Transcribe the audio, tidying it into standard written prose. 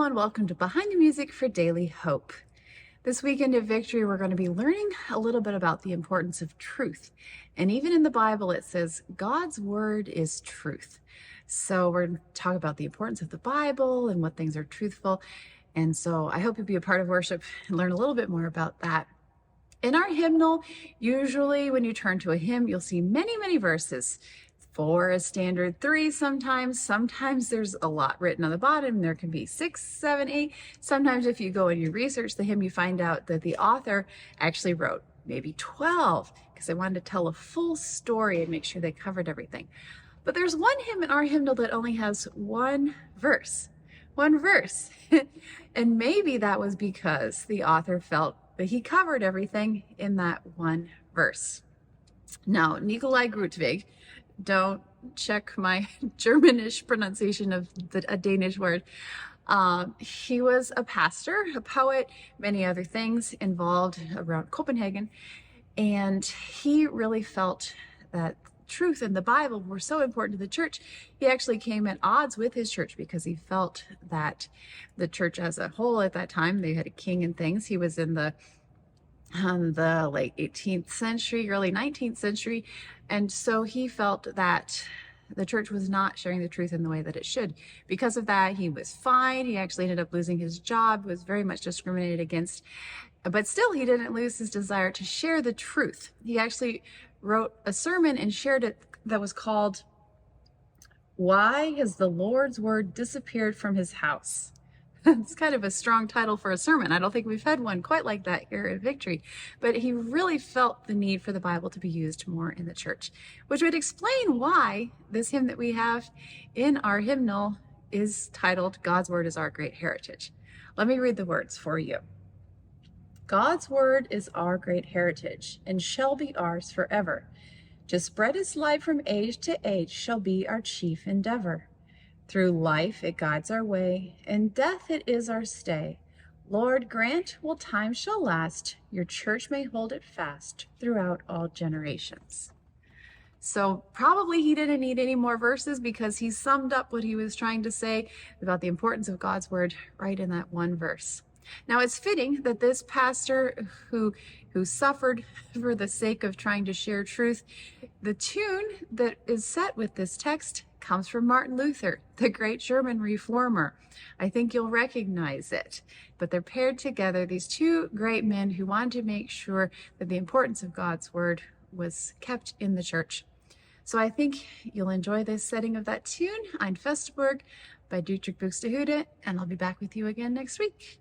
and welcome to Behind the Music for Daily Hope. This weekend at Victory, we're going to be learning a little bit about the importance of truth. And even in the Bible, it says God's word is truth. So we're going to talk about the importance of the Bible and what things are truthful. And so I hope you'll be a part of worship and learn a little bit more about that. In our hymnal, usually when you turn to a hymn, you'll see many, many verses. 4 is standard, 3 sometimes. Sometimes there's a lot written on the bottom. There can be 6, 7, 8. Sometimes if you go and you research the hymn, you find out that the author actually wrote maybe 12 because they wanted to tell a full story and make sure they covered everything. But there's one hymn in our hymnal that only has one verse. One verse. And maybe that was because the author felt that he covered everything in that one verse. Now, Nikolai Grundtvig, don't check my Germanish pronunciation of a Danish word. He was a pastor, a poet, many other things involved around Copenhagen. And he really felt that truth and the Bible were so important to the church. He actually came at odds with his church because he felt that the church as a whole at that time, they had a king and things. He was in the late 18th century, early 19th century. And so he felt that the church was not sharing the truth in the way that it should. Because of that, he was fined. He actually ended up losing his job, was very much discriminated against. But still, he didn't lose his desire to share the truth. He actually wrote a sermon and shared it that was called, "Why Has the Lord's Word Disappeared from His House?" It's kind of a strong title for a sermon. I don't think we've had one quite like that here at Victory. But he really felt the need for the Bible to be used more in the church, which would explain why this hymn that we have in our hymnal is titled, "God's Word is Our Great Heritage." Let me read the words for you. God's Word is our great heritage and shall be ours forever. To spread its light from age to age shall be our chief endeavor. Through life it guides our way, in death it is our stay. Lord, grant, while time shall last, your church may hold it fast throughout all generations. So probably he didn't need any more verses because he summed up what he was trying to say about the importance of God's word right in that one verse. Now it's fitting that this pastor who suffered for the sake of trying to share truth, the tune that is set with this text comes from Martin Luther, the great German reformer. I think you'll recognize it. But they're paired together, these two great men who wanted to make sure that the importance of God's word was kept in the church. So I think you'll enjoy this setting of that tune, Ein Festburg by Dietrich Buxtehude, and I'll be back with you again next week.